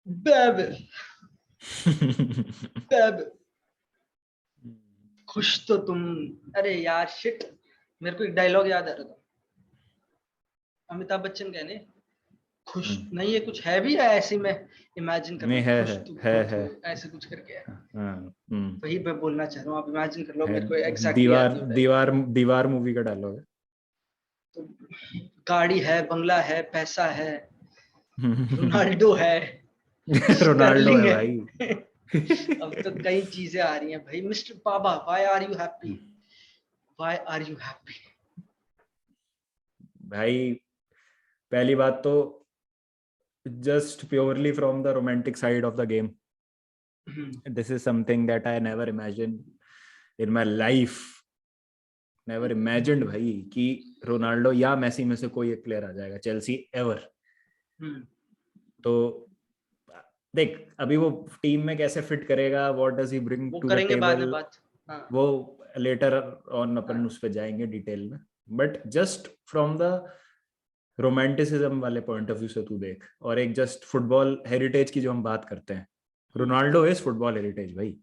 Babe babe खुश तो तुम। अरे यार शिट, मेरे को एक डायलॉग याद आ रहा था। अमिताभ बच्चन कहने खुश नहीं, ये कुछ है भी है ऐसे में इमेजिन कर लो, नहीं है खुश तुम है खुद है हो, ऐसे कुछ करके है। हाँ वही मैं बोलना चाह रहा हूँ, आप इमेजिन कर लो, है। मेरे को एग्जैक्टली याद दीवार नहीं हो रहा है। दीवार दीवार मूवी का डायलॉग तो गाड़ी है, बंगला है, पैसा है, है। रोनाल्डो है, रोनाल्डो स्टर्लिंग है है। भाई। अब तो कई चीजें आ रही हैं भाई। Mister Baba, why are you happy, why are you happy. भाई पहली बात तो just purely from the romantic side of the game, this is something that I never imagined in my life. Never imagined भाई कि रोनाल्डो या Messi में से कोई एक प्लेयर आ जाएगा चेल्सी एवर। तो देख अभी वो टीम में कैसे फिट करेगा, व्हाट डज ही ब्रिंग वो टू द करेंगे बाद में टेबल, बात। हाँ वो लेटर ऑन अपन हाँ। उस पर जाएंगे डिटेल में। But just from the romanticism वाले पॉइंट ऑफ व्यू से तू देख, और एक जस्ट फुटबॉल हेरिटेज की जो हम बात करते हैं, रोनाल्डो इज फुटबॉल हेरिटेज भाई।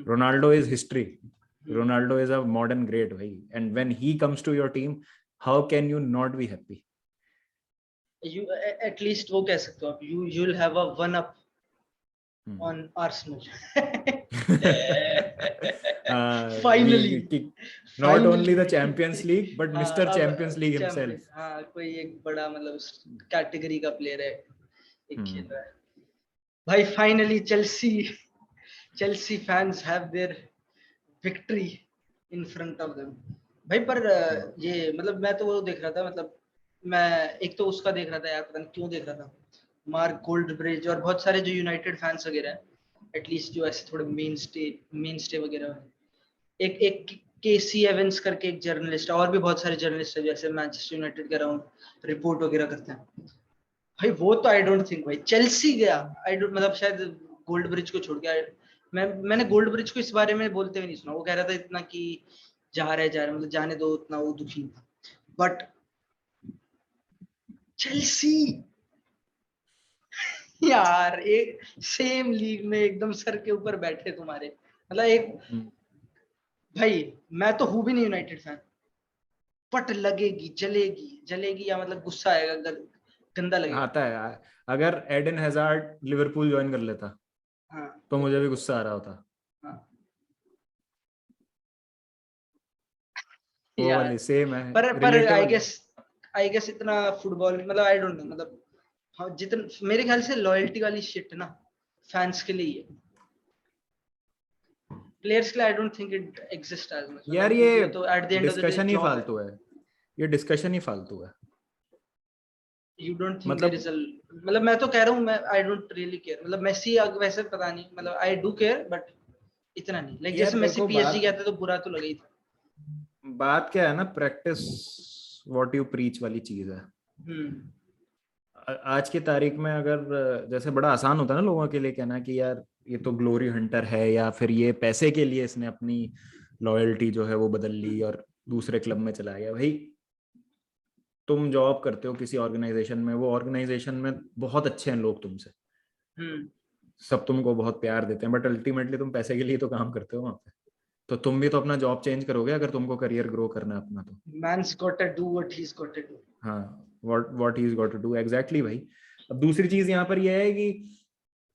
Ronaldo is history, Ronaldo is a modern great भाई, and when he comes to your team how can you not be happy. You at least वो कह सकते हो आप, you will have a one up on Arsenal. Finally not only finally. The champions league but mister अब champions league champion, himself. हाँ कोई एक बड़ा मतलब कैटेगरी का प्लेयर है, एक खेल रहा है भाई। Finally Chelsea, Chelsea fans have their victory in front of them. भाई पर ये मतलब मैं तो वो देख रहा था, मतलब मैं एक तो उसका देख रहा था यार, पता नहीं क्यों देख रहा था, मार्क गोल्डब्रिज और बहुत सारे जो यूनाइटेड फैंस वगैरह हैं, एटलीस्ट जो ऐसे थोड़े मेन स्टे वगैरह हैं। एक एक केसी एवेंस करके एक जर्नलिस्ट है, और भी बहुत सारे जर्नलिस्ट है जैसे मैनचेस्टर यूनाइटेड के अराउंड रिपोर्ट वगैरह करते हैं। भाई वो तो आई डोंट थिंक भाई चेल्सी गया, आई डोंट मतलब शायद गोल्ड ब्रिज को छोड़ के मैंने गोल्ड ब्रिज को इस बारे में बोलते हुए नहीं सुना। वो कह रहा था इतना कि जा रहे मतलब जाने दो, उतना वो दुखी था। बट चेल्सी यार एक सेम लीग में एकदम सर के ऊपर बैठे तुम्हारे, मतलब एक भाई, मैं तो हूं भी नहीं यूनाइटेड फैन, बट लगेगी जलेगी जलेगी, या मतलब गुस्सा आएगा, गंदा लगेगा। आता है। अगर एडन हैजार्ड लिवरपूल ज्वाइन कर लेता हाँ तो मुझे भी गुस्सा आ रहा होता। हाँ वो यार। वाली सेम है, पर रिलेटेबल है। आई गेस इतना फुटबॉल मतलब आई डोंट नो, मतलब हाँ जितना मेरे ख्याल से लॉयल्टी वाली शिट ना फैंस के लिए है, प्लेयर्स के लिए I don't think it exist as much, यार मतलब ये क्योंकि ये तो at the end of the day discussion ही जॉब है। फालतू है, ये डिस्कशन ही फालतू है। You don't think there is मतलब अ, मतलब मैं तो कह रहा हूँ, मैं आई डोंट रियली केयर, मतलब मेसी वैसे पता नहीं, मतलब आई डू केयर बट इतना नहीं, लाइक जैसे यार मेसी देखो पीएसजी बात गया था तो बुरा तो लगा ही था। बात क्या है ना, प्रैक्टिस व्हाट यू प्रीच वाली चीज है। हम्म आज की तारीख में अगर जैसे बड़ा आसान होता है ना लोगों के लिए कहना कि यार ये तो ग्लोरी हंटर है, या फिर ये पैसे के लिए इसने अपनी लॉयल्टी जो है वो बदल ली और दूसरे क्लब में चला गया। भाई तुम जॉब करते हो किसी ऑर्गेनाइजेशन में, वो ऑर्गेनाइजेशन में बहुत अच्छे हैं लोग तुमसे, हम्म। सब तुमको बहुत प्यार देते हैं, बट अल्टीमेटली तुम पैसे के लिए तो काम करते हो वहां पे। तो तुम भी तो अपना जॉब चेंज करोगे अगर तुमको करियर ग्रो करना है अपना तो। Man's got to do what he is got to do. हाँ, what he is got to do exactly भाई। अब दूसरी चीज यहाँ पर यह है कि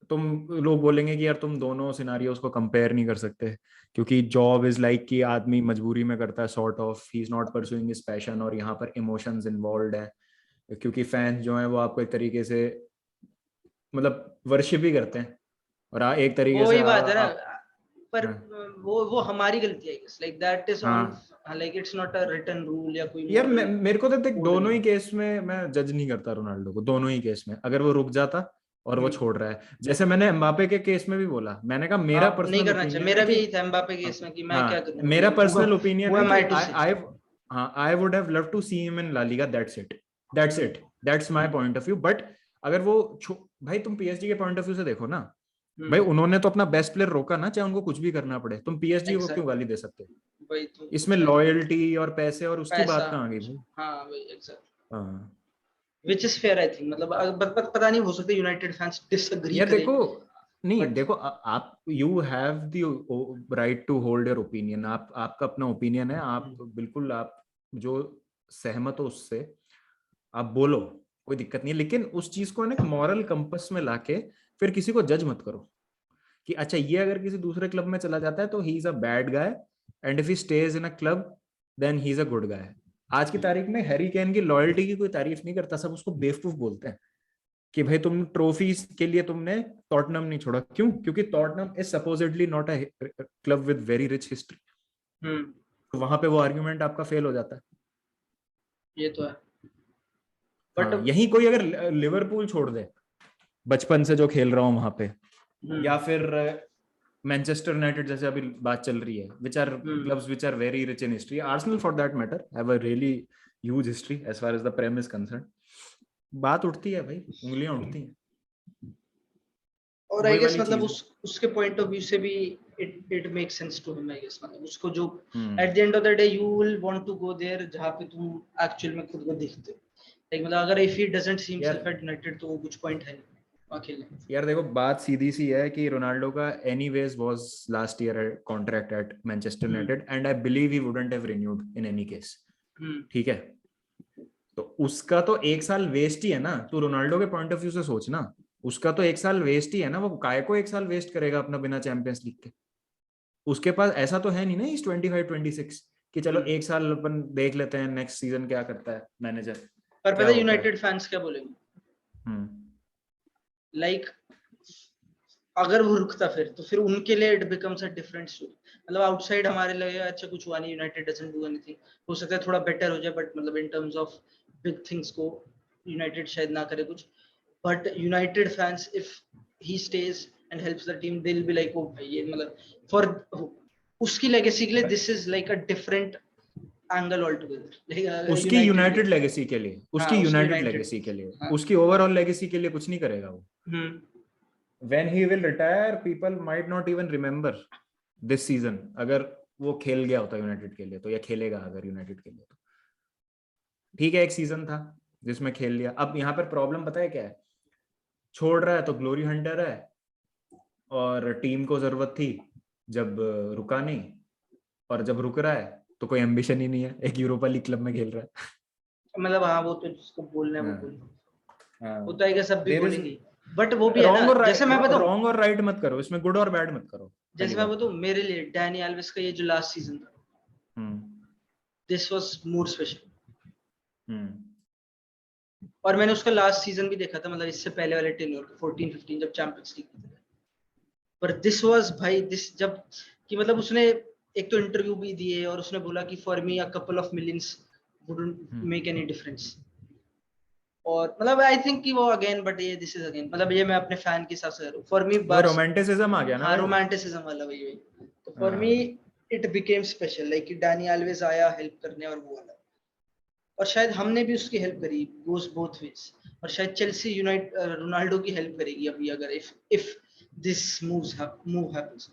तुम लोग बोलेंगे कि यार तुम दोनों सिनारियोस को कंपेयर नहीं कर सकते, क्योंकि जॉब इज लाइक कि आदमी मजबूरी में करता है sort of, he is not pursuing his passion, और यहाँ पर इमोशंस इन्वॉल्व है, क्योंकि फैंस जो है वो आपको एक तरीके से मतलब वर्शिप ही करते हैं, और एक तरीके वो से ही बात है ना, आप पर हाँ वो हमारी गलती है, लाइक दैट इज ऑन, हाँ। Like it's not a written rule या कोई यार मॉरल मेरे को तो देख कोड दोनों नहीं ही है। केस में मैं जज नहीं करता रोनाल्डो को, दोनों ही केस में अगर वो रुक जाता और वो छोड़ रहा है, जैसे मैंने एम्बापे के केस में भी बोला, मैंने कहा मेरा हाँ नहीं पर्सनल करना चाहिए, ओपिनियन है मेरा भी कि यही था एम्बापे के केस में कि मैं क्या हाँ करूं मेरा भाई, पर्सनल ओपिनियन हु है एम कि आई टू से। आई हाँ I would have love to see him in La Liga, that's it, that's my point of view. But अगर वो भाई तुम पीएसजी के पॉइंट ऑफ व्यू से देखो ना, भाई उन्होंने तो अपना बेस्ट प्लेयर रोका ना, चाहे उनको कुछ भी करना पड़े, तुम पीएसजी को क्यों एग्जैक्ट, गाली दे सकते हो? वही तो इसमें एग्जैक्ट लॉयल्टी और पैसे और उसकी पैसा, बात कहाँ आ गई भाई? हाँ वही एग्जैक्ट। हाँ which is fair I think, मतलब पता नहीं, हो सकता है यूनाइटेड फैंस डिसएग्री यार करें। देखो, नहीं But- देखो, आप you have the right to hold your opinion, आपका अपना ओपिनियन है, आप बिल्कुल, आप जो सहमत हो उससे आप बोलो, कोई दिक्कत नहीं है, लेकिन उस चीज को ना मॉरल कंपस में लाके फिर किसी को जज मत करो कि अच्छा ये अगर किसी दूसरे क्लब में चला जाता है तो he is a bad guy, and if he stays in a club then he is a good guy. आज की तारीख में हैरी केन की लॉयल्टी की कोई तारीफ नहीं करता, सब उसको बेवकूफ बोलते हैं कि भाई तुम ट्रॉफी के लिए तुमने टॉटनहम नहीं छोड़ा, क्यों? क्योंकि Tottenham is supposedly not a club with very rich history, तो वहां पे वो आर्ग्यूमेंट आपका फेल हो जाता है। ये तो है, बट हाँ, यही कोई अगर लिवरपूल छोड़ दे, बचपन से जो खेल रहा हूँ वहां पे, या फिर मैनचेस्टर यूनाइटेड जैसे अभी बात चल रही है, which are clubs which are very rich in history, Arsenal for that matter have a really huge history as far as the Prem is concerned, बात उठती है भाई, उंगलियां उठती हैं, और आई वही गेस वाली मतलब चीज है। उसके पॉइंट ऑफ व्यू से भी it makes sense to him, I guess मतलब उसको जो hmm, at the end of the day you will want to go there जहां पे तुम एक्चुअल में खुद को देखते हो, लाइक मतलब अगर इफ ही डजंट सी यार हिमसेल्फ एट यूनाइटेड तो वो कुछ पॉइंट है नहीं वहां खेलने में। यार देखो, बात सीधी सी है कि रोनाल्डो का anyways was last year contract at Manchester United, and I believe he wouldn't have renewed in any case, ठीक है? तो उसका तो एक साल वेस्ट ही है ना, तू रोनाल्डो के पॉइंट ऑफ व्यू से सोच ना, उसका तो एक साल वेस्ट ही है ना, वो काय को एक साल वेस्ट करेगा अपना बिना चैंपियंस लीग के? उसके पास ऐसा तो है नहीं ना, इस 25-26 कि चलो एक साल अपन देख लेते हैं नेक्स्ट सीजन क्या करता है मैनेजर, पर क्या पता है होता है। यूनाइटेड फैंस क्या बोलेंगे, हम्म, लाइक अगर वो रुकता फिर तो उनके लिए it becomes a different story, मतलब आउटसाइड हमारे लिए अच्छा कुछ हुआ नहीं, यूनाइटेड डजंट डू एनीथिंग, हो सकता है थोड़ा बेटर हो जाए, बट मतलब इन टर्म्स ऑफ बिग थिंग्स को यूनाइटेड शायद ना करे कुछ, but United fans if he stage and helps the team they will be like oh भाई ये मतलब फॉर उसकी लेगेसी के लिए this is like a different angle all together, उसकी यूनाइटेड यूनाइटेड लिए। लेगेसी के लिए, हाँ उसकी उसकी यूनाइटेड यूनाइटेड, लेगेसी के लिए, हाँ। उसकी ओवरऑल लेगेसी के लिए कुछ नहीं करेगा वो। हम्म when he will retire people might not even remember this season, अगर वो खेल गया होता यूनाइटेड के लिए तो, या खेलेगा अगर यूनाइटेड के लिए तो, ठीक है एक सीजन था जिसमें खेल लिया। अब यहाँ पर प्रॉब्लम पता है क्या है, छोड़ रहा है तो ग्लोरी हंटर है, और टीम को जरूरत थी जब रुका नहीं, और जब रुक रहा है तो कोई एम्बिशन ही नहीं है, एक यूरोपा लीग क्लब में खेल रहा मतलब हाँ वो तो जिसको बोलना है है। वो हाँ, बोल, वो हाँ, तो आएगा सब भी देर इज बोलेंगे, बट वो भी है ना, रॉन्ग और जैसे मैं बताऊं, रॉन्ग और राइट मत करो इसमें, गुड और बैड मत करो, पहली जैसे मैं बात बताऊं तो। मेरे लिए डैनी एल्वेस का ये जो लास्ट सीजन था, हम्म, दिस वाज मोर स्पेशल, हम्म, और मैंने उसका लास्ट सीजन भी देखा था, मतलब इससे पहले वाले टेन्योर 14-15 जब चैंपियंस लीग में थे, पर दिस वाज भाई दिस जब कि मतलब उसने एक तो इंटरव्यू भी दिए और उसने बोला कि for me a couple of millions wouldn't make any difference, और मतलब आई थिंक कि वो अगेन, बट ये दिस इज अगेन मतलब ये मैं अपने फैन के हिसाब से करूं, फॉर मी वो बार्स, रोमांटिसिज्म आ गया ना हाँ भाई। रोमांटिसिज्म वाला वही वही, तो फॉर मी हाँ, इट बिकेम स्पेशल, लाइक कि डैनी ऑलवेज आया हेल्प करने और वो वाला, और शायद हमने भी उसकी हेल्प करी, गोस बोथ वेज, और शायद चेल्सी यूनाइट रोनाल्डो की हेल्प करेगी अभी अगर इफ दिस मूव हैपेंस।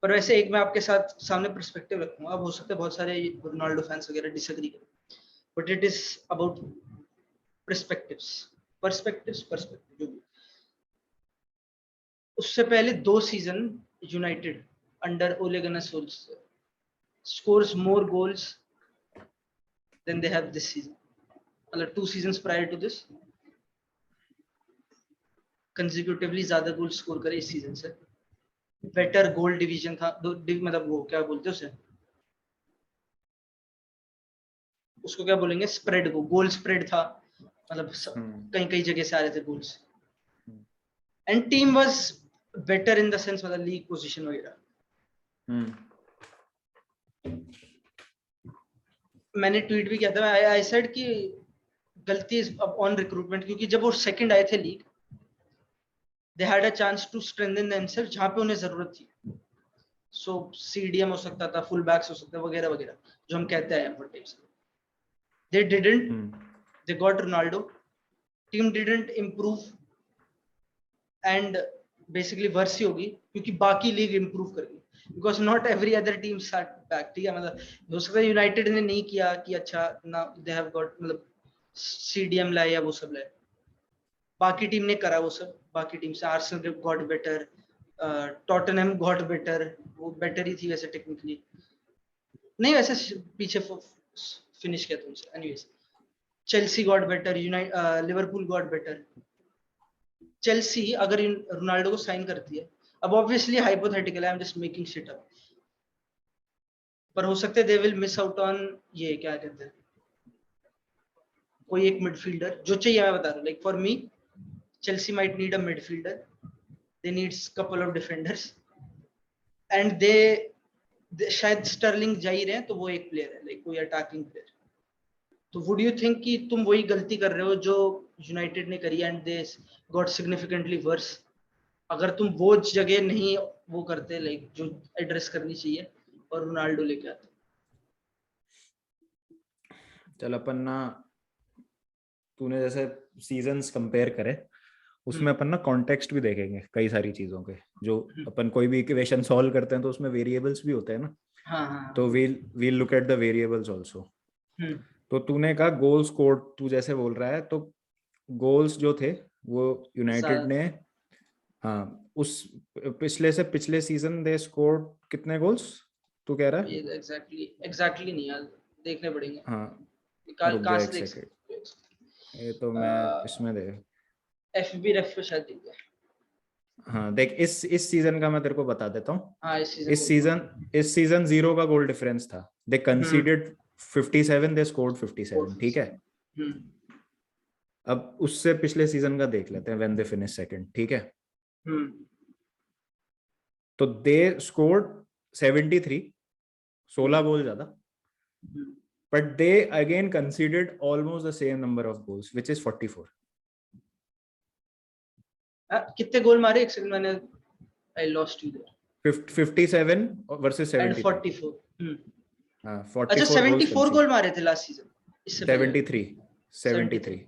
पर वैसे एक मैं आपके साथ सामने पर्सपेक्टिव रखूंगा, अब हो सकता है बहुत सारे रोनाल्डो फैंस वगैरह डिसएग्री करें, but it is about perspectives, perspective जो भी, उससे पहले 2 सीजन यूनाइटेड अंडर ओले गुनर सोल्शर scores more goals than they have this season, मतलब 2 seasons prior to this consecutively ज्यादा गोल स्कोर करे इस सीजन से, बेटर गोल डिवीजन था, मतलब वो क्या बोलते हैं उसे, उसको क्या बोलेंगे, स्प्रेड को, गोल स्प्रेड था, मतलब कई कई जगह से आ रहे थे goals, and team was better in the sense मतलब लीग पोजीशन वगैरह। मैंने ट्वीट भी किया था, आई सेड कि गलती इज ऑन रिक्रूटमेंट, क्योंकि जब वो सेकंड आए थे league they had a chance to strengthen themselves जहां पे उन्हें जरूरत थी, सो सीडीएम हो सकता था, फुल बैक्स हो सकता था, वगैरह वगैरह जो हम कहते हैं for teams, they didn't, they got Ronaldo, team didn't improve, and basically वर्ष ही होगी क्योंकि बाकी लीग इंप्रूव करेगी, because not every other team sat back, ठीक है, मतलब हो सकता है यूनाइटेड ने नहीं किया कि अच्छा ना, they have got मतलब CDM लाया वो सब लाया, बाकी टीम ने करा वो सब, बाकी टीम से Arsenal got better, Tottenham got better, वो बेटर ही थी वैसे टेक्निकली, नहीं वैसे पीछे फिनिश किया तुमसे, anyways Chelsea got better, Liverpool got better. Chelsea अगर रोनाल्डो को साइन करती है, अब obviously hypothetical, I am just making shit up, पर हो सकता है they will miss out on, ये क्या कहते हैं, कोई एक मिडफील्डर जो चाहिए, मैं बता रहा हूँ, like for me Chelsea might need a midfielder, they needs couple of defenders, and they शायद स्टर्लिंग जा ही रहे हैं, तो वो एक प्लेयर है, लाइक कोई अटैकिंग प्लेयर। तो वुड यू थिंक कि तुम वही गलती कर रहे हो जो यूनाइटेड ने करी and they got significantly worse, अगर तुम वो जगह नहीं वो करते, लाइक जो एड्रेस करनी चाहिए, और रोनाल्डो लेके आते? चल अपन ना, तूने जैसे सीजन्स कंपेयर करे, उसमें अपन ना कॉन्टेक्स्ट भी देखेंगे कई सारी चीजों के, जो अपन कोई भी इक्वेशन सॉल्व करते हैं तो उसमें वेरिएबल्स भी होते हैं ना, हाँ हाँ, तो we'll look at the variables also. तो तूने कहा गोल स्कोर, तू जैसे बोल रहा है, तो गोल्स जो थे वो यूनाइटेड ने, हाँ उस पिछले सीजन दे स्कोर कितने गोल्स तू कह रहा है? एग्जैक्टली नहीं यार, देखने पड़ेंगे, हाँ रुक कहाँ जा से एक देख सेकेंड, सकते हो? ये तो मैं इसमें दे, FB रेफ पे शायद दिख गया। हाँ देख, इस सीजन का मैं तेरे को बता देता हूँ। हाँ इस सीजन 0 का गोल डिफरेंस था, दे कंसीडर्ड 57, दे स्कोर्ड 57, ठीक है। अब उससे पिछले सीजन का देख लेते हैं, व्हेन दे फिनिश सेकंड, ठीक है। तो दे स्कोर्ड 73, 16 गोल ज्यादा, but they again conceded almost the same number of goals which is 44। कितने गोल मारे, एक सेकंड, मैंने I lost you there. 57 versus and 73। 44। हाँ अच्छा 44 गोल्स 74 गोल कंसीडर, मारे थे लास्ट सीजन, इससे पहले 73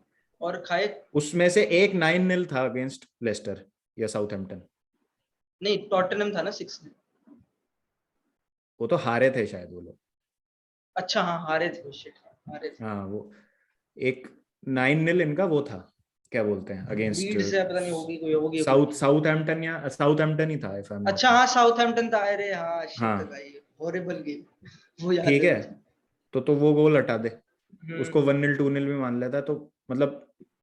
और खाए, उसमें से एक 9-0 था अगेंस्ट लेस्टर या साउथहैम्पटन। नहीं टॉटनहम था ना 6। वो तो हारे थे शायद वो लोग। अच्छा हाँ हारे थे, शिट हारे थे। हाँ वो एक 9-0 इनका वो था, क्या बोलते हैं, अगेंस्ट लीड्स है, पता नहीं होगी कोई, होगी कोई। साउथहैम्पटन, या साउथहैम्पटन ही था इफ आई एम नॉट। अच्छा हाँ साउथहैम्पटन था, अरे हाँ शिट हाँ भाई, हॉरिबल गेम, वो याद ठीक है है, मुझे। तो वो गोल हटा दे, उसको 1-0 2-0 भी मान लेता, तो मतलब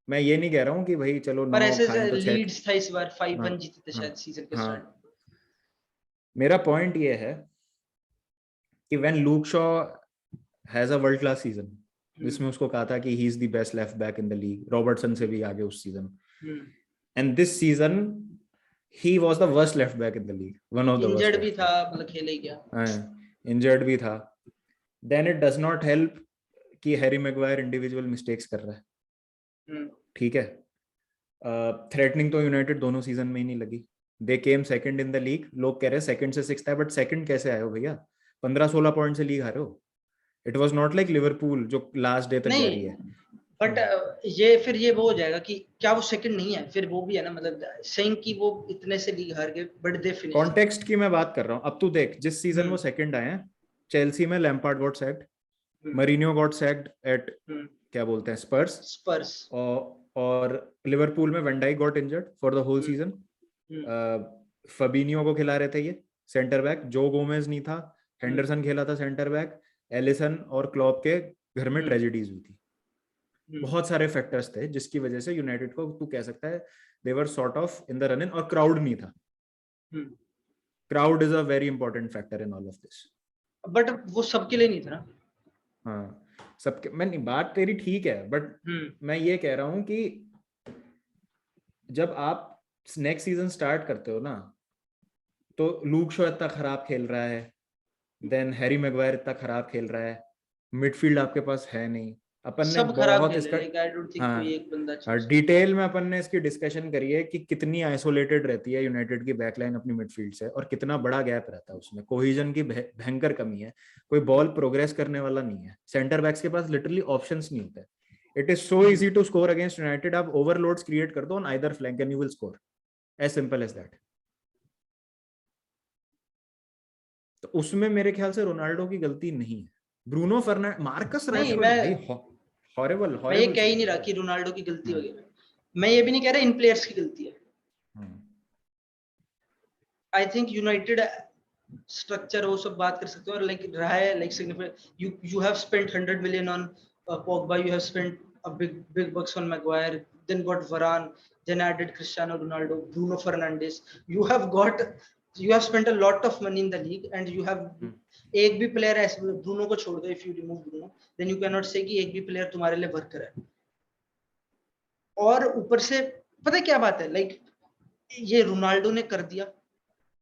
मैं ये नहीं कह रहा हूँ कि भाई चलो पर 9 ऐसे खाए तो 6। लीड्स था इस बार, 5-1 हाँ जीते थे हाँ शायद सीजन के हाँ, स्टार्ट। मेरा पॉइंट ये है कि when Luke Shaw has a world class season, जिसमें उसको कहा था कि he is the best left back in the league, Robertson से भी आगे उस season, and this season he was the worst left back in the league, one of the worst injured भी लेफ्ट था, बैक, मतलब खेले ही क्या। इंजर्ड भी था। Then it does not help कि हैरी मैग्वायर इंडिविजुअल मिस्टेक्स कर रहा है, ठीक है। थ्रेटनिंग तो यूनाइटेड दोनों सीजन में ही नहीं लगी, they came second in the league, लोग कह रहे हैं सेकंड से सिक्स्थ है, बट सेकंड कैसे आए हो भैया, 15-16 पॉइंट से लीग हारे हो। It was not like Liverpool जो लास्ट डे तक जा रही है। बट ये फिर ये वो हो जाएगा कि क्या वो सेकंड नहीं है, फिर वो भी है ना, मतलब सेइंग कि वो इतने से लीग हार गए बट दे फिनिश। कॉन्टेक्स्ट की मैं बात कर रहा हूँ। अब तू देख, जिस सीजन वो सेकंड आए हैं, चेल्सी में Lampard got sacked, Mourinho got sacked at क्या बोलते हैं स्पर्स, और लिवरपूल में Van Dijk got injured for the whole season, Fabinho को खिला रहे थे ये सेंटर बैक, जो गोमेज नहीं था, हेंडरसन खेला था सेंटर बैक, एलिसन और क्लॉप के घर में ट्रेजेडीज हुई थी, बहुत सारे फैक्टर्स थे जिसकी वजह से यूनाइटेड को तू कह सकता है they were sort of in the run in, और क्राउड नहीं था। Crowd is a very important factor in all of this, but वो सबके लिए नहीं था ना। हाँ सबके, मैं बात तेरी ठीक है, बट मैं ये कह रहा हूं कि जब आप नेक्स्ट सीजन स्टार्ट करते हो ना, तो लूक शॉ इतना खराब खेल रहा है, देन हैरी मैग्वायर इतना खराब खेल रहा है, मिडफील्ड आपके पास है नहीं, अपन ने सब खराब बहुत खेले, इसका, लाइक आई डोंट थिंक कोई एक बंदा अच्छा है। डिटेल में अपन ने इसकी डिस्कशन करी है कि कितनी आइसोलेटेड रहती है यूनाइटेड की बैकलाइन अपनी मिडफील्ड से, और कितना बड़ा गैप रहता है उसमें, कोहिजन की भयंकर कमी है, कोई बॉल प्रोग्रेस करने वाला नहीं है, सेंटर बैक्स के पास लिटरली ऑप्शंस नहीं होते। It is so easy to score against United, आप ओवरलोड्स क्रिएट कर दो on either flank and you will score, as simple as that. तो उसमें मेरे ख्याल से रोनाल्डो की गलती नहीं है, ब्रूनो फर्नांड, मार्कस नहीं रैशफोर्ड मैं भाई हॉरिबल मैं ये कह ही नहीं रहा कि रोनाल्डो की गलती वगैरह, मैं ये भी नहीं कह रहा इन प्लेयर्स की गलती है। आई थिंक यूनाइटेड स्ट्रक्चर वो सब बात कर सकते हो, और लाइक रहा है like significant, you have spent 100 million on Pogba, you have spent a big bucks on Maguire, then got Varane, then added Cristiano Ronaldo, Bruno Fernandes, you have spent a lot of money in the league, and you have एक भी player ऐसे, Bruno को छोड़ दो, if you remove Bruno then you can not say कि एक भी player तुम्हारे लिए वर्कर है। और ऊपर से पता है क्या बात है, लाइक ये रोनाल्डो ने कर दिया,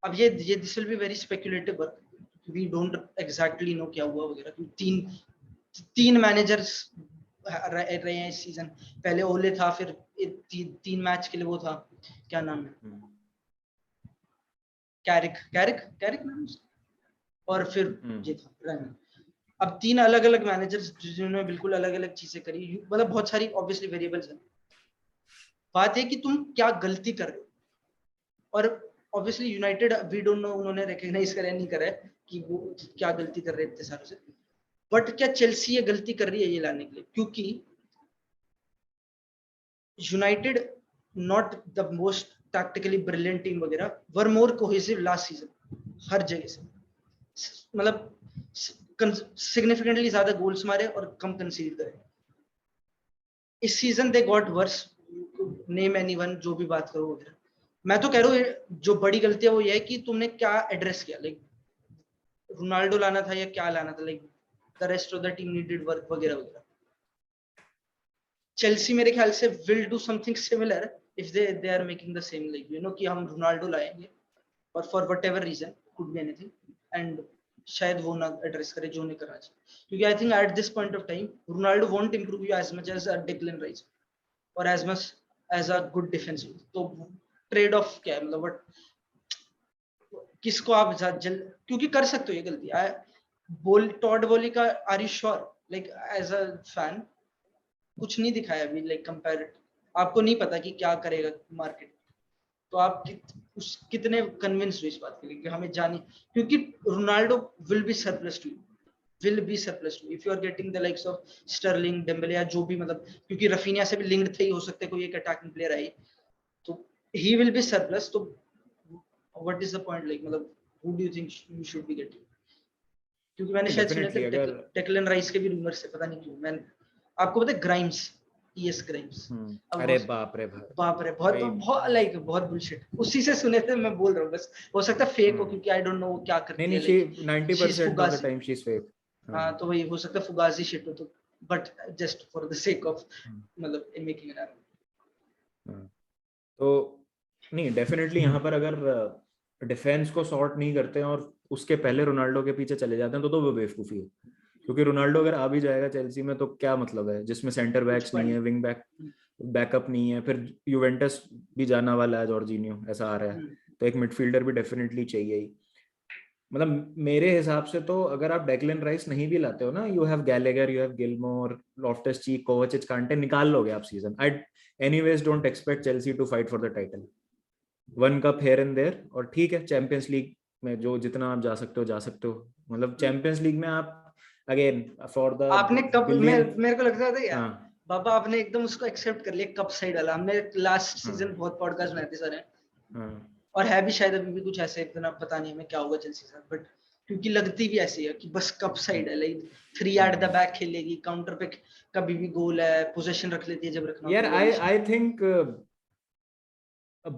अब ये this will be very speculative work, we don't exactly know क्या हुआ वगैरह, तीन मैनेजर्स रहे हैं इस सीजन, पहले ओले था, फिर तीन मैच के लिए वो था, क्या नाम है, कैरिक नाम, और फिर ये था रेमन। अब तीन अलग अलग मैनेजर्स जिन्होंने बिल्कुल अलग अलग चीजें करी, मतलब बहुत सारी ऑब्वियसली वेरिएबल्स हैं। बात है कि तुम क्या गलती कर रहे हो, और obviously United we don't know उन्होंने रिकॉग्नाइज करा नहीं करा है कि वो क्या गलती कर रहे हैं इतने सालों से, बट क्या चेल्सी ये गलती कर रही है ये लाने के लिए, क्योंकि United not the most tactically brilliant team वगैरह, वर मोर कोहेसिव लास्ट सीजन हर जगह से, मतलब सिग्निफिकेंटली ज्यादा गोल्स मारे और कम कंसीड करे। इस season they got verse, name anyone, जो भी बात करो वगैरह। मैं तो कह रहा हूँ जो बड़ी गलती है वो ये है कि तुमने क्या एड्रेस किया, लाइक रोनाल्डो लाना था या क्या लाना था, like the rest of the team needed work वगैरह वगैरह। चेल्सी मेरे ख्याल से will do something similar if they are making the same, like you know कि हम रोनाल्डो लाएंगे और for whatever reason, could be anything, and शायद वो ना एड्रेस करे जो नहीं करना चाहिए, क्योंकि I think at this point of time Ronaldo won't improve you as much as Declan Rice और as much as a good defensive. तो ट्रेड ऑफ क्या है, मतलब व्हाट, किसको आप क्योंकि कर सकते हो ये गलती। टॉड बोली का are you sure, like as a fan कुछ नहीं दिखाया अभी, लाइक कंपेयर, आपको नहीं पता कि क्या करेगा मार्केट, तो आप कितने कन्विंस हुए इस बात के लिए कि हमें जानी, क्योंकि Ronaldo will be surplus to if you are getting the likes of Sterling, Dembele या जो भी, मतलब क्योंकि रफीनिया से भी लिंक्ड थे ही, हो सकते कोई एक अटैकिंग प्लेयर आई, तो ही विल बी सरप्लस। तो what is the point, like मतलब who do you think you should be getting, क्योंकि मैंने शायद सुने थे डेक्लन राइस के भी रूमर्स से, पता नहीं क्यों। मैं आपको पता है ग्राइम्स, ईएस ग्राइम्स, अरे बाप रे बहुत लाइक बहुत बुलशिट, उसी से सुने थे, मैं बोल रहा हूँ बस, हो सकता है फेक हो, क्योंकि आई डोंट नो क्या करती है, like 90% of the time she is fake. हाँ तो वही हो सकता है फुगाजी शिट हो, तो but just for the sake of मतलब इन मेकिंग एन आर्गुमेंट। तो नहीं, डेफिनेटली यहाँ पर अगर डिफेंस को सॉर्ट नहीं करते हैं और उसके पहले रोनाल्डो के पीछे चले जाते हैं तो वो बेवकूफी है, क्योंकि रोनाल्डो अगर आ भी जाएगा चेल्सी में तो क्या मतलब है, जिसमें सेंटर बैक्स नहीं है, विंग बैकअप नहीं है, फिर यूवेंटस भी जाना वाला है, जॉर्जिनियो ऐसा आ रहा है, तो एक मिडफील्डर भी डेफिनेटली चाहिए ही। मतलब मेरे हिसाब से तो अगर आप डेक्लन राइस नहीं भी लाते हो ना, you have Gallagher, you have Gilmour, Loftus Cheek, Kovacic, Kante निकाल लोगे आप season. I anyways don't expect Chelsea to fight for the title, won cup here and there, और ठीक है चैंपियंस लीग में जो जितना आप जा सकते हो, मतलब चैंपियंस लीग में आप अगेन फॉर द आपने कब मेरे को लगता था यार बाबा आपने एकदम उसको एक्सेप्ट कर लिया कप साइड वाला, हमने लास्ट सीजन बहुत पॉडकास्ट बनाए थे सारे, और है भी शायद अभी भी कुछ ऐसे, इतना पता नहीं हमें क्या होगा चेल्सी के साथ, बट क्योंकि लगती भी ऐसी है कि बस कप साइड है, लाइक 3 एट द बैक खेलेगी, काउंटर पे कभी भी गोल है, पोजीशन रख लेती है जब रखना यार। I think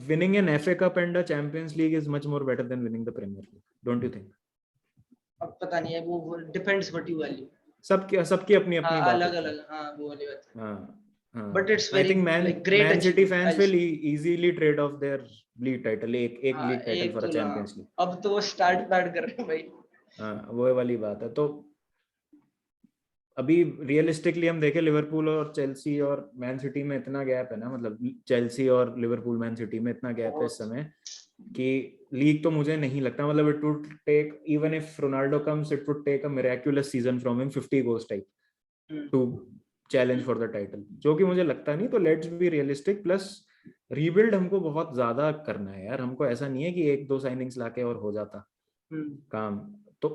winning an FA Cup and a Champions League is much more better than winning the Premier League, don't you think? अब पता नहीं है, वो डिपेंड्स व्हाट यू वैल्यू, सबकी अपनी अपनी बात अलग अलग, हाँ वो वाली बात है। हाँ but it's I think Man City fans will easily trade off their league title, एक league title for a Champions League। अब तो वो स्टार्ट बैड कर रहे हैं भाई। हाँ वो वाली बात है। तो अभी रियलिस्टिकली हम देखें, लिवरपूल और चेल्सी और मैन सिटी में इतना गैप है ना, मतलब चेल्सी और लिवरपूल मैन सिटी में इतना गैप है इस समय कि लीग तो मुझे नहीं लगता, मतलब it would take, even if Ronaldo comes, it would take a miraculous season from him, 50 goals type to challenge for the title, जो कि मुझे लगता नहीं। तो let's be realistic, plus rebuild हमको बहुत ज्यादा करना है यार, हमको ऐसा नहीं है कि 1-2 साइनिंग्स लाके और हो जाता काम। तो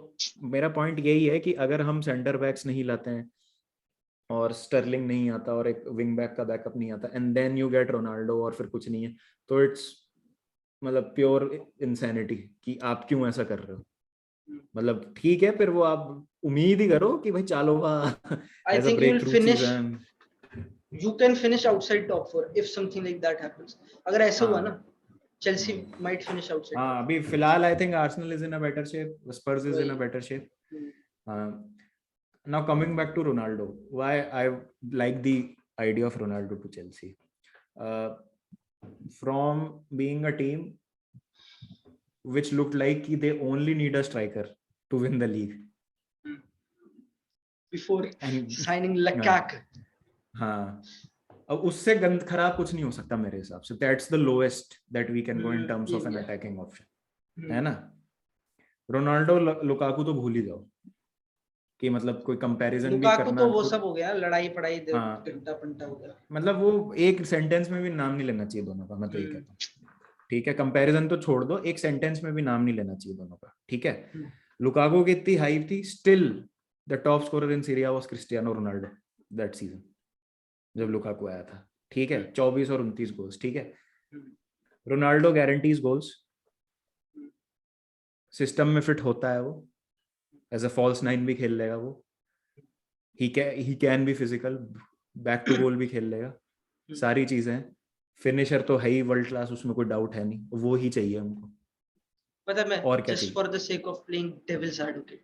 मेरा पॉइंट यही है कि अगर हम सेंटर बैक्स नहीं लाते हैं, और स्टर्लिंग नहीं आता और एक विंग बैक का बैकअप नहीं आता and then you get Ronaldo और फिर कुछ नहीं है, तो इट्स मतलब प्योर इंसैनिटी कि आप क्यों ऐसा कर रहे हो। मतलब ठीक है, फिर वो आप उम्मीद ही करो कि भाई Chalobah I has a think you break will through finish. Season. You can finish outside top 4 if something like that happens. अगर ऐसा हुआ ना, हाँ Chelsea might finish outside top हाँ, अभी फिलहाल I think Arsenal is in a better shape, Spurs is in a वही। Better shape. Now coming back to Ronaldo, why I like the idea of Ronaldo to Chelsea. Uh, from being a team which looked like they only need a striker to win the league, before and signing हाँ Lukaku. हाँ, अब उससे गंद खराब कुछ नहीं हो सकता मेरे हिसाब से। That's the lowest that we can go in terms ये ऑफ एन भी है। अटैकिंग ऑप्शन, है ना। रोनाल्डो लुकाकू तो भूल ही जाओ कि मतलब कोई कंपैरिजन भी लुकाकू करना तो वो तो, सब हो गया, लड़ाई पढ़ाई हाँ घंटा पंटा हो गया। मतलब वो एक सेंटेंस में भी नाम नहीं लेना चाहिए दोनों का, मैं तो ये कहता हूँ। ठीक है, कंपैरिजन तो छोड़ दो, एक सेंटेंस में भी नाम नहीं लेना चाहिए दोनों का, ठीक है। लुकाकू की इतनी हाइप थी, still the top scorer in Syria was Cristiano Ronaldo that season जब लुकाकू आया था, ठीक है। 24 और 29 गोल्स, ठीक है। रोनाल्डो गारंटीज गोल्स, सिस्टम में फिट होता है वो, एज अ फॉल्स नाइन भी खेल लेगा वो, he can be physical, back to goal भी खेल लेगा, सारी चीजें हैं। फिनिशर तो है ही वर्ल्ड क्लास, उसमें कोई डाउट है नहीं, वो ही चाहिए हमको, पता है, मैं और क्या जस्ट चाहिए। For the sake of playing devil's advocate,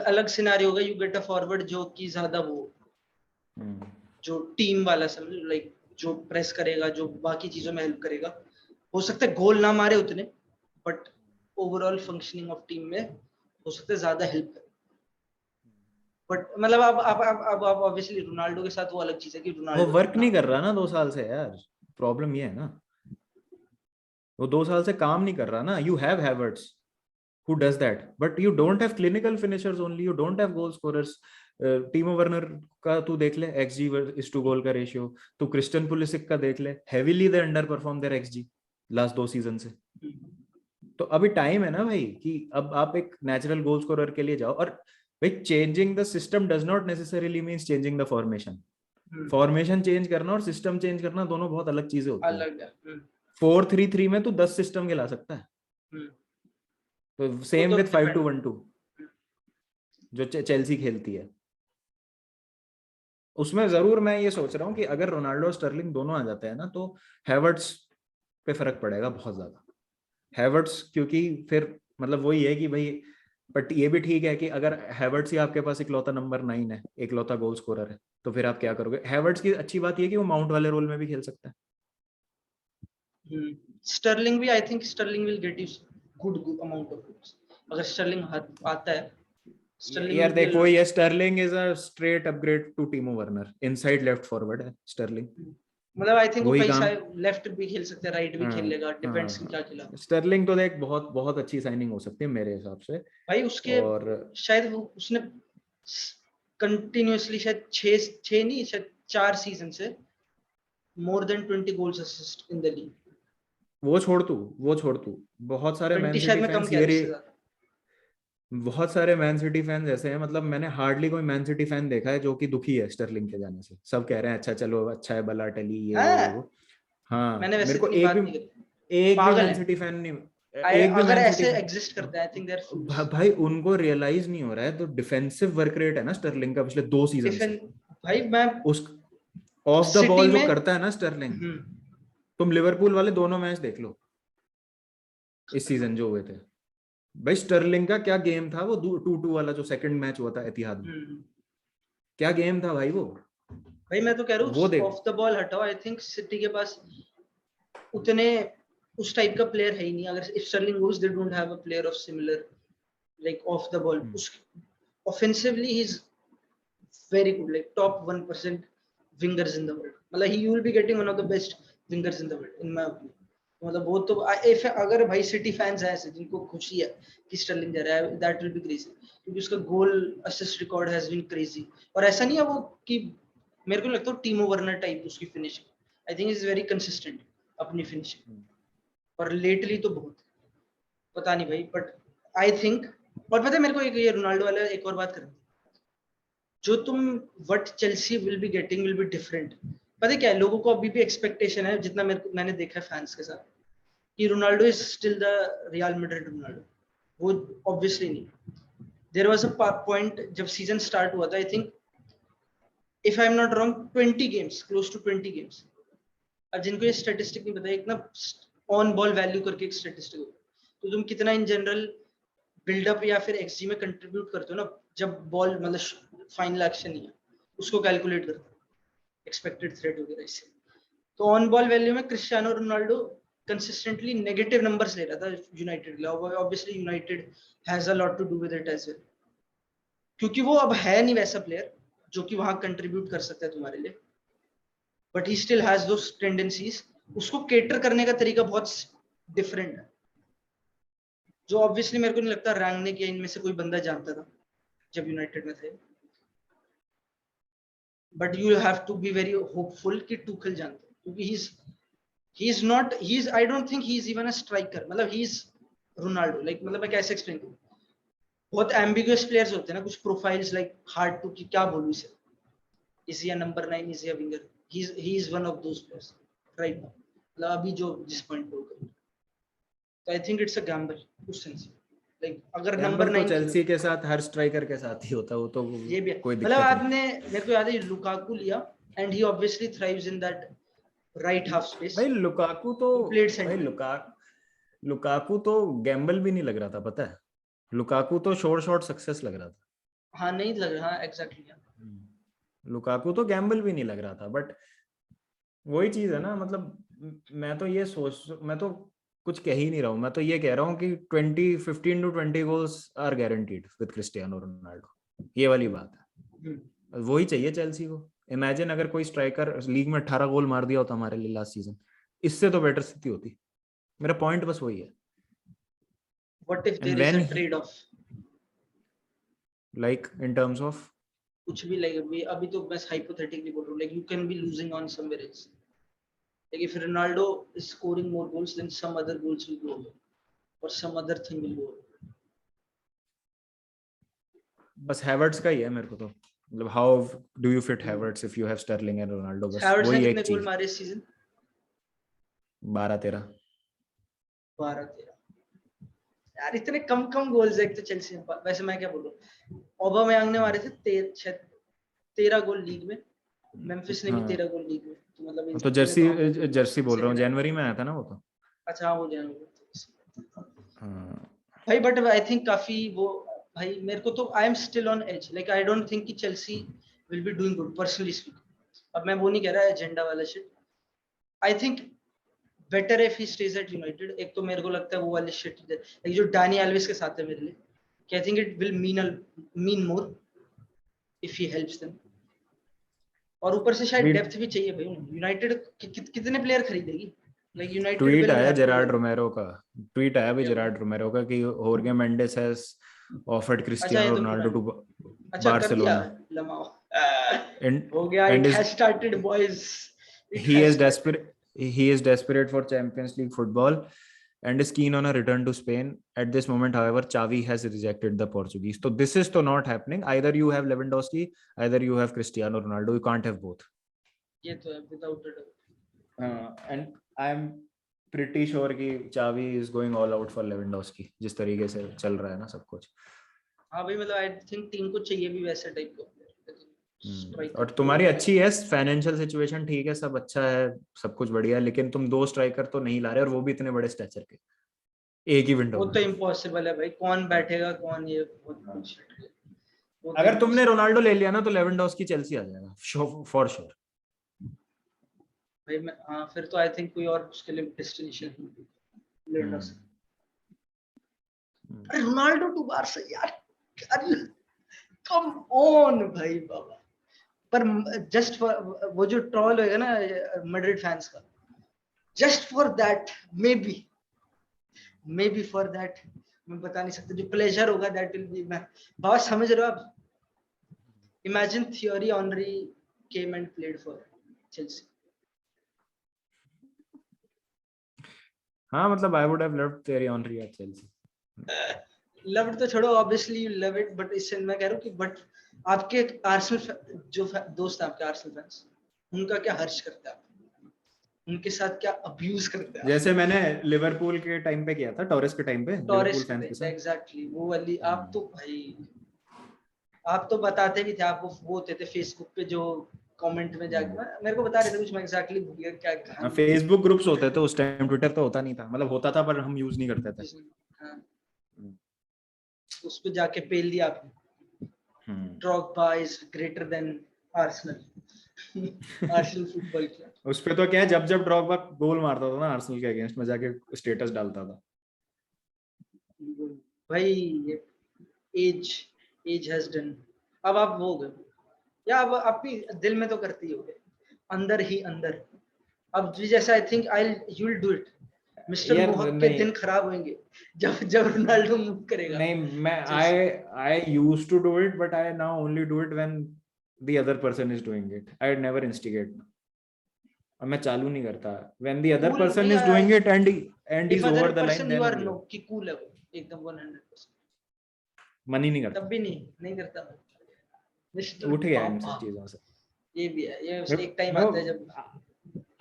अलग सिनेरियो होगा, यू गेट अ फॉरवर्ड जो कि ज्यादा वो जो टीम वाला समझ, लाइक जो प्रेस करेगा, जो बाकी चीजों में हेल्प करेगा। हो सकता है गोल ना मारे उतने, but overall functioning of team में हो सकता है ज्यादा हेल्प करे। बट मतलब अब ऑब्वियसली रोनाल्डो के साथ वो अलग चीज है कि वो रोनाल्डो वर्क इतना नहीं कर रहा ना 2 साल से यार, प्रॉब्लम ये है ना, वो 2 साल से काम नहीं कर रहा ना। You have Havertz who does that, but you don't have clinical finishers only, you don't have goal scorers. टीमो Werner का तू देख ले xg is to goal का रेशियो, तू क्रिस्टियन पुलिसिक का देख ले, heavily they underperform their xg last 2 season से। तो अभी टाइम है ना भाई कि अब आप एक नेचुरल गोल स्कोरर के लिए जाओ। और भाई changing the system does not necessarily means changing the formation. Formation change करना और सिस्टम चेंज करना दोनों बहुत अलग चीजें होती है। अलग है। 4-3-3 में तू 10 सिस्टम खिला सकता है, तो सेम तो विद डिपेंड 5-2-1-2 जो चेल्सी खेलती है। उसमें जरूर मैं ये सोच रहा हूँ कि अगर रोनाल्डो स्टर्लिंग दोनों आ जाते हैं ना, तो हैवर्ट्स पे फर्क पड़ेगा बहुत ज्यादा। हैवर्ट्स क्योंकि फिर मतलब वही है कि भाई, बट ये भी ठीक है कि अगर हैवर्ट्स ही आपके पास इकलौता नंबर 9 है, इकलौता गोल स्कोरर है, तो फिर आप क्या करोगे। हैवर्ट्स की अच्छी बात ये कि वो माउंट वाले रोल में भी खेल सकता है। स्टर्लिंग भी, I think Sterling will get you good amount of goals अगर स्टर्लिंग आता है। स्टर्लिंग यार विल बी देखो, ये Sterling is a straight upgrade to Timo Werner, inside left forward है स्टर्लिंग। मतलब आई थिंक वो वही कई काम, सारे लेफ्ट भी खेल सकते हैं, राइट भी खेल लेगा, डिपेंड्स कि क्या खेला। स्टर्लिंग तो देख बहुत बहुत अच्छी साइनिंग हो सकती है मेरे हिसाब से। भाई उसके और शायद वो उसने कंटिन्यूअसली शायद 6 नहीं शायद 4 सीजन से more than 20 goals assist in the league. वो छोड़ तू, बहुत सारे मैन 20 शायद सिटी मैं कम फैंस कह रहा, इससे ज्यादा। बहुत सारे मैन सिटी फैंस ऐसे हैं, मतलब मैंने हार्डली कोई मैन सिटी फैन देखा है जो कि दुखी है स्टर्लिंग के जाने से। सब कह रहे हैं अच्छा चलो अच्छा है, बला टली, ये वो। हाँ, हाँ, मैंने वैसे मेरे को इतनी बात नहीं करी। एक भी पागल मैन है, सिटी फैन नहीं, एक भी अगर मैन सिटी ऐसे फैन एग्जिस्ट करते हैं आई थिंक दे आर फूल्स। भाई उनको रियलाइज नहीं हो रहा है। तो डिफेंसिव वर्क रेट है ना स्टर्लिंग का पिछले 2 सीजन से, डिफेंस भाई मैं उस ऑफ द सिटी बॉल जो में करता है ना स्टर्लिंग, तुम लिवरपूल वाले दोनों मैच देख लो इस सीजन जो हुए थे। भाई स्टर्लिंग का क्या गेम था वो 2-2 वाला जो सेकंड मैच हुआ था एतिहाद में, क्या गेम था भाई वो। भाई मैं तो कह रहा वो हूँ देख, ऑफ द बॉल हटाओ, आई थिंक सिटी के पास उतने उस टाइप का प्लेयर है ही नहीं। अगर if Sterling goes they don't have a player of similar like of the ball. उस offensively he is very good, like top 1% wingers in the world. मतलब he will be getting one of the best wingers in the world in my opinion. मतलब वो तो if अगर भाई city fans हैं ऐसे जिनको खुशी है कि स्टर्लिंग जा रहा है, दैट विल बी क्रेजी क्योंकि उसका goal assist record has been crazy. और ऐसा नहीं है वो कि मेरे को लगता है टीमो वर्नर टाइप उसकी finishing, I think is very consistent अपनी फिनिशिंग। और लेटली तो बहुत पता नहीं भाई, बट आई थिंक और पता है मेरे को एक ये रोनाल्डो वाला एक और बात करें, जो तुम what Chelsea will be getting will be different. पता है क्या है, लोगों को अभी भी एक्सपेक्टेशन है, जितना मैंने देखा है फैंस के साथ, कि Ronaldo is still the Real Madrid Ronaldo. वो ऑब्वियसली नहीं। देयर वाज अ पॉइंट जब सीजन स्टार्ट हुआ था, I think if I am not wrong 20 games, close to 20 games. अब जिनको ये स्टैटिस्टिक नहीं पता, एक ना ऑन बॉल वैल्यू करके एक स्टैटिस्टिक होता है, तो तुम कितना इन जनरल बिल्डअप या फिर एक्सजी में कंट्रीब्यूट करते हो ना, जब बॉल मतलब फाइनल एक्शन नहीं है, उसको कैलकुलेट करते हो एक्सपेक्टेड थ्रेट वगैरह इससे। तो ऑन बॉल वैल्यू में Cristiano Ronaldo consistently negative numbers ले रहा था यूनाइटेड के लिए। Obviously United has a lot to do with it as well, क्योंकि वो अब है नहीं वैसा प्लेयर जो कि वहां कंट्रीब्यूट कर सकता है तुम्हारे लिए, but he still has those tendencies. उसको केटर करने का तरीका बहुत डिफरेंट है, जो ऑब्वियसली मेरे को नहीं लगता रैंगनिक या इनमें से कोई बंदा जानता था जब यूनाइटेड में थे। But you have to be very hopeful कि टूखल जानते, क्योंकि he is not, I don't think he is even a striker, मतलब he is रोनाल्डो, लाइक मतलब मैं कैसे एक्सप्लेन करूं, बहुत एम्बिगुअस प्लेयर्स होते हैं ना, कुछ प्रोफाइल्स लाइक हार्ड टू, कि क्या बोलूं इसे, is he number 9, is he winger, he is one of those players right now, मतलब अभी जो जिस पॉइंट पे, तो I think it's a gamble उस सेंस, लाइक अगर नंबर गैम्बल तो 9 चेल्सी के साथ हर स्ट्राइकर के साथ ही होता है, वो तो ये भी कोई मतलब दिक्कत नहीं। आपने, मेरे को याद है लुकाकू लिया, and he obviously thrives in that right half space, भाई लुकाकू तो, ही प्लेड भाई सेंटर। लुकाकू तो गैम्बल भी नहीं लग रहा था, पता है। लुकाकू तो शॉर्ट सक्सेस लग रहा था। हाँ नहीं लग रहा, हाँ एग्जैक्टली। लुकाकू तो गैम्बल भी नहीं लग रहा था, बट वही चीज है ना, मतलब मैं तो कुछ कह ही नहीं रहा हूँ। मैं तो ये कह रहा हूँ कि 15 to 20 goals are guaranteed with Cristiano Ronaldo, ये वाली बात है। वही चाहिए चेल्सी को। इमेजिन अगर कोई स्ट्राइकर लीग में 18 गोल मार दिया होता हमारे लिए लास्ट सीजन, इससे तो बेटर स्थिति होती। मेरा पॉइंट बस वही है। What if and there is when a trade off, like in terms of, कुछ भी, लाइक अभी तो मैं हाइपोथेटिकली बोल रहा हूँ, like you can be losing on somewhere else, like if Ronaldo is scoring more goals then some other goals will go और some other thing will go. बस हैवर्ट्स का ही है मेरे को तो, मतलब how do you fit Havertz if you have Sterling and Ronaldo, बस हैवर्ट्स ने वही कितने एक गोल चीज। मारे इस सीजन? 12-13। 12-13 यार, इतने कम कम गोल्स है एक तो चेल्सी में। वैसे मैं क्या बोलूं, ओबामेयांग ने मारे थे 13 गोल लीग में, मेम्फिस ने भी हाँ 13 गोल लीग में, तो मतलब इन तो सबके में तो हम जर्सी बोल रहा हूँ, सेकंड है। जनवरी में आया था ना वो तो। अच्छा हाँ, वो जाएंगे हाँ भाई, बट आई थिंक काफी वो, भाई मेरे को तो I am still on edge, like I don't think कि Chelsea will be doing good personally speaking. अब मैं वो नहीं कह रहा एजेंडा वाला shit, I think better if he stays at United. एक तो मेरे को लगता है वो वाली शिट जो डैनी एल्वेस के साथ है मेरे लिए, कि I think it will mean more if he helps them. और ऊपर से शायद अभी डेप्थ भी चाहिए भाई, यूनाइटेड कितने प्लेयर खरीदेगी, लाइक यूनाइटेड ट्वीट विल आया हैव टू। जेरार्ड रोमेरो का, ट्वीट आया भी क्या बोला? जेरार्ड रोमेरो का कि होर्गे मेंडेस हैज ऑफर्ड अच्छा ये क्रिस्टियानो तो रोनाल्डो पुराना, टू अच्छा कर दिया बार्सिलोना लमाओ। एंड हो गया, and it is has started boys, it he has is started. desperate he is desperate for Champions League football and is keen on a return to Spain. At this moment, however, Xavi has rejected the Portuguese. So this is to not happening. Either you have Lewandowski, either you have Cristiano Ronaldo. You can't have both. ये तो है without a doubt. And I'm pretty sure कि Xavi is going all out for Lewandowski. जिस तरीके से चल रहा है ना सब कुछ। हाँ भाई, मतलब आई थिंक टीम को चाहिए भी वैसे टाइप का स्ट्राइकर और तो। तुम्हारी अच्छी है, फाइनेंशियल सिचुएशन ठीक है, सब अच्छा है, सब कुछ बढ़िया है, लेकिन तुम 2 स्ट्राइकर तो नहीं ला रहे, और वो भी इतने बड़े स्ट्रेचर के एक ही विंडो वो में। तो इम्पॉसिबल है भाई, कौन बैठेगा कौन, ये बहुत bullshit है। वो तो अगर तुमने impossible। रोनाल्डो ले लिया ना तो लेवेंडोस्की चेल्सी आ जाएगा फॉर श्योर। भाई मैं, हाँ फिर तो आई थिंक कोई और उसके लिए डेस्टिनेशन लेना से। अरे रोनाल्डो टू बार्सा यार, कम ऑन भाई बाबा। पर जस्ट फॉर वो जो ट्रॉल होएगा ना मैड्रिड फैंस का, just for that may be for that, मैं बता नहीं सकता, जो प्लेजर होगा दैट विल बी। मैं बात समझ रहे हो आप? Imagine Thierry Henry came and played for Chelsea. हाँ मतलब I would have loved Thierry Henry at Chelsea. Love तो छोड़ो, obviously you love it, but इससे मैं कह रहा हूँ कि बट आपके आर्सेनल जो दोस्त हैं आपके आर्सेनल फैंस, उनका क्या हर्ष करते हैं आप, उनके साथ क्या अब्यूज करते हैं जैसे मैंने लिवरपूल के टाइम पे किया था, टॉरेस के टाइम पे, टॉरेस लिवरपूल फैंस के साथ। एग्जैक्टली वो वाली। आप तो भाई आप तो बताते भी थे, आप वो होते थे फेसबुक पे जो कमेंट में जाके मेरे को बता रहे थे कुछ, मैं एग्जैक्टली भूल गया क्या कहानी। फेसबुक ग्रुप्स होते थे उस टाइम, ट्विटर तो होता नहीं था, मतलब होता था पर हम यूज नहीं करते थे। हाँ, उस पे जाके पेल दिया आपने, Drogba is greater than Arsenal, Arsenal football club. उस पे तो क्या है, जब जब ड्रॉगबा गोल मारता था ना आर्सेनल के अगेंस्ट में, जाके स्टेटस डालता था। भाई एज एज हैज डन, अब आप वो हो गए, या अब आप भी दिल में तो करती हो अंदर ही अंदर, अब भी जैसा I think I you will do it. Mister मोहक के दिन खराब होंगे जब जब रोनाल्डो मूव करेगा। नहीं, मैं I used to do it, but I now only do it when the other person is doing it. I never instigate. अब मैं चालू नहीं करता when the other person is doing it and is over the line, then you are no कि cool है वो एकदम 100%, मन ही नहीं करता, तब भी नहीं करता मैं। मिस्टर उठ गया इन सब चीजों से। ये भी है, ये एक टाइम आता है जब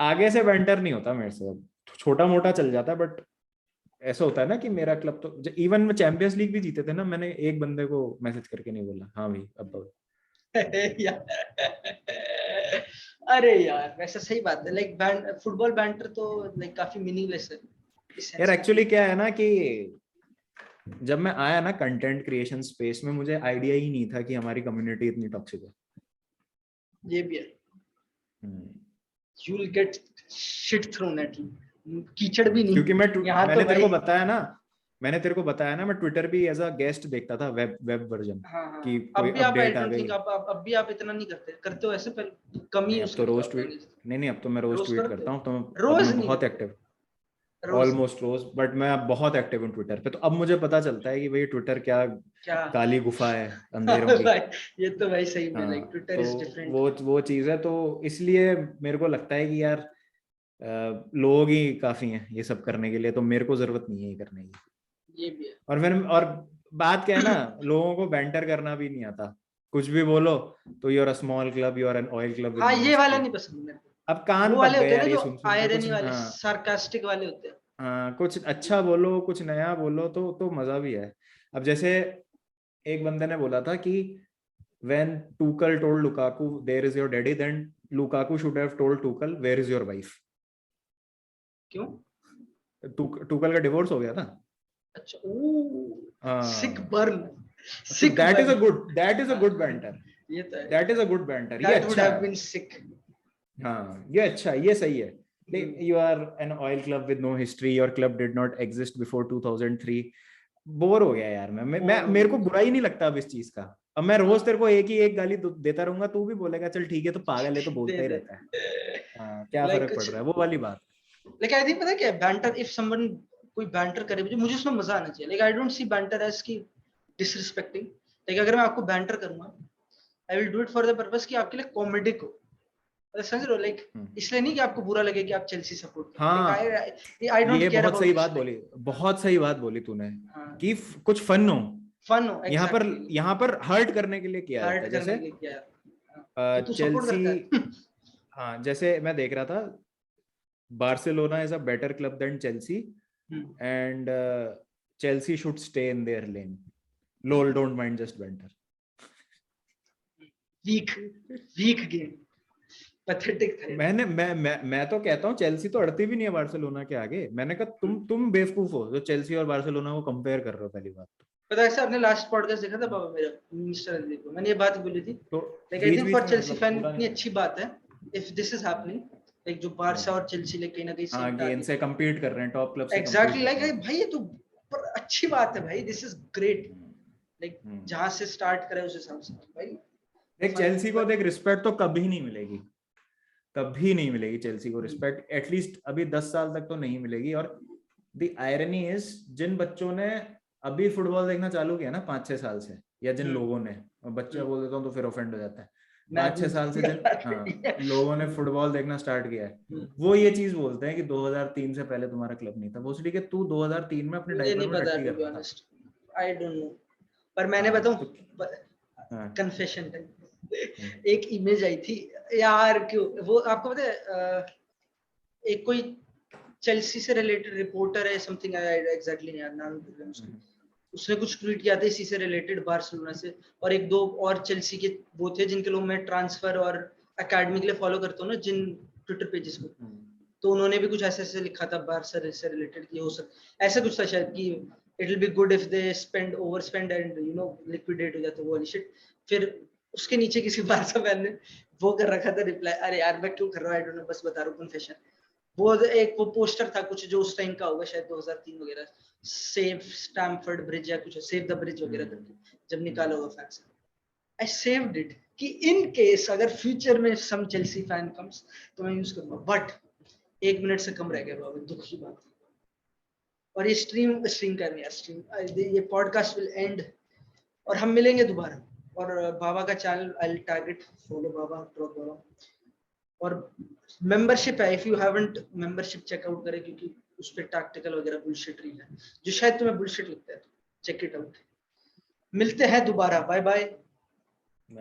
आगे से बेंटर नहीं होता मेरे से, छोटा मोटा चल जाता है, बट ऐसा होता है ना कि मेरा क्लब तो, इवन में चैंपियंस लीग भी जीते थे ना, मैंने एक बंदे को मैसेज करके नहीं बोला हाँ भाई अब अरे यार वैसा सही बात है, लाइक फुटबॉल बैंटर तो लाइक काफी मीनिंगलेस है यार। एक्चुअली क्या है ना कि जब मैं आया ना कंटेंट क्रिएशन स्पेस में, मुझे आइडिया ही नहीं था कि हमारी कम्युनिटी इतनी टॉक्सिक है। ये भी है, you will get shit thrown at you, कीचड़ भी नहीं, क्योंकि मैंने तो तेरे को बताया ना मैं ट्विटर भी एज अ गेस्ट देखता था, वेब वर्जन की कोई अपडेट आ गई। अब भी आप इतना नहीं करते हो ऐसे, पर कम ही अब तो रोज ट्वीट नहीं, अब तो मैं रोज ट्वीट करता हूँ, तो रोज मैं बहुत एक्टिव, ऑलमोस्ट रोज, बट मैं अब बहुत एक्टिव हूँ ट्विटर पे। तो अब मुझे पता चलता है कि भाई ट्विटर क्या काली गुफा है अंधेरों की। ये तो भाई सही में, लाइक ट्विटर इज डिफरेंट, वो चीज है। तो इसलिए मेरे को लगता है कि यार लोग ही काफी हैं ये सब करने के लिए, तो मेरे को जरूरत नहीं है ये करने की। ये भी है। और फिर और बात क्या है ना, लोगों को बैंटर करना भी नहीं आता, कुछ भी बोलो तो you are a small club, you are an oil club. हाँ, ये वाला नहीं पसंद मेरे को। अब कान वो वाले पक गए होते हैं यार ना ये जो सुन के आयरनी कुछ, वाले, सार्कास्टिक वाले होते हैं। हाँ, कुछ अच्छा बोलो, कुछ नया बोलो तो मजा भी है। अब जैसे एक बंदे ने बोला था कि when Tuchel told Lukaku there is your daddy, then Lukaku should have told Tuchel where is your wife. क्यों? Tuchel का डिवोर्स हो गया था। अच्छा, sick burn, sick that is a good banter. ये तो है, that is a good banter, ये that would अच्छा have है। been sick. हाँ, ये अच्छा, ये सही है। You are an oil club with no history, your club did not exist before 2003. Bore हो गया यार मैं मेरे को बुरा ही नहीं लगता अब इस चीज का। अब मैं रोज तेरे को एक गाली देता रहूंगा, तू भी बोलेगा चल ठीक है तो पागल है तो बोलता ही रहता है। हाँ, क्या फर्क पड़ रहा है, वो वाली बात। लेकिन आई थिंक पता है क्या, बैंटर, इफ समवन कोई बैंटर करे मुझे उसमें मजा आना चाहिए। Like I don't see banter as की डिसरिस्पेक्टिंग। लाइक अगर मैं आपको बैंटर करूंगा, I will do it for the purpose कि आपके लिए कॉमेडिक हो, समझ रहे हो? लाइक इसलिए नहीं कि आपको बुरा लगे कि आप चेल्सी सपोर्ट करो। हाँ, आई डोंट केयर अबाउट, बहुत सही बात बोली तूने कि कुछ फन हो, यहाँ पर हर्ट करने के लिए किया जाता है। जैसे चेल्सी, हाँ, जैसे मैं देख रहा था, Barcelona is a better club than Chelsea and Chelsea should stay in their lane, lol don't mind just banter. Weak game, pathetic था। मैं तो कहता हूँ चेल्सी तो अड़ती भी नहीं है बार्सिलोना के आगे। मैंने कहा तुम बेवकूफ हो जो चेल्सी और बार्सिलोना को कंपेयर कर रहे हो। पहली बात तो पता है, आपने लास्ट पॉडकास्ट देखा था बाबा मेरा, मिस्टर अंदीप को मैंने ये बात बोली थी। तो I think for Chelsea fan इतनी अच्छी बात है if this is happening, like जो बार्सा और चेल्सी ले कहीं ना कहीं हां गेम से compete कर रहे हैं, टॉप क्लब से एग्जैक्टली, लाइक भाई ये तो अच्छी बात है भाई, दिस इज ग्रेट। लाइक जहां से स्टार्ट करे उस हिसाब से भाई देख, चेल्सी को देख रिस्पेक्ट तो कभी नहीं मिलेगी, कभी नहीं मिलेगी चेल्सी को रिस्पेक्ट, एटलीस्ट अभी 10 साल तक तो नहीं मिलेगी। और द आयरनी इज, जिन बच्चों ने अभी फुटबॉल देखना चालू किया ना 5-6 साल से, या जिन लोगों ने, बच्चा बोल देता हूँ तो फिर ऑफेंड हो जाता है, 5-6 साल से जिन लोगों ने फुटबॉल देखना स्टार्ट किया है, वो ये चीज बोलते हैं कि 2003 से पहले तुम्हारा क्लब नहीं था। वो ठीक है, तू 2003 में अपने डायपर में टट्टी कर रहा था, आई डोंट नो, पर मैंने बताऊं हाँ, कन्फेशन टाइम, एक इमेज आई थी यार, क्यों वो आपको पता है, एक कोई चेल्सी से रिलेटेड रिपोर्टर है समथिंग, एग्जैक्टली नहीं याद नाम भूल गया उसका, उसने कुछ ट्वीट किया था इसी से रिलेटेड बार्सिलोना से, और एक दो और चेल्सी के वो थे जिनके लोग मैं ट्रांसफर और एकेडमी के लिए फॉलो करता हूँ ना, जिन ट्विटर पेजेस को, तो उन्होंने भी कुछ ऐसे ऐसे लिखा था बार्सा से रिलेटेड, कि हो सकता ऐसा कुछ था शायद कि it will be good if they spend over spend and you know liquidate हो जाता वो वाली शिट। फिर उसके नीचे किसी बार्सा फैन ने वो कर रखा था रिप्लाई, अरे यार मैं क्यों कर रहा हूँ, आई डोंट नो, बस बता रहा हूँ कन्फेशन। वो एक वो पोस्टर था कुछ जो उस टाइम का होगा शायद 2003 वगैरह, सेव स्टैमफोर्ड ब्रिज या कुछ सेव द ब्रिज वगैरह करके जब निकाला होगा फैंस, आई सेव्ड इट कि इन केस अगर फ्यूचर में सम चेल्सी फैन कम्स तो मैं यूज करूंगा, बट 1 मिनट से कम रह गया बाबा, दुख की बात। और ये स्ट्रीम करनी है, स्ट्रीम ये पॉडकास्ट विल एंड और हम मिलेंगे दोबारा, और बाबा का channel I will tag it, follow Baba drop Baba, और मेंबरशिप है, if you haven't membership check out करें, क्योंकि उस पे टैक्टिकल वगैरह बुलशिट रील है जो शायद तुम्हें बुलशिट लगता है, चेक इट आउट। मिलते हैं दोबारा, बाय बाय।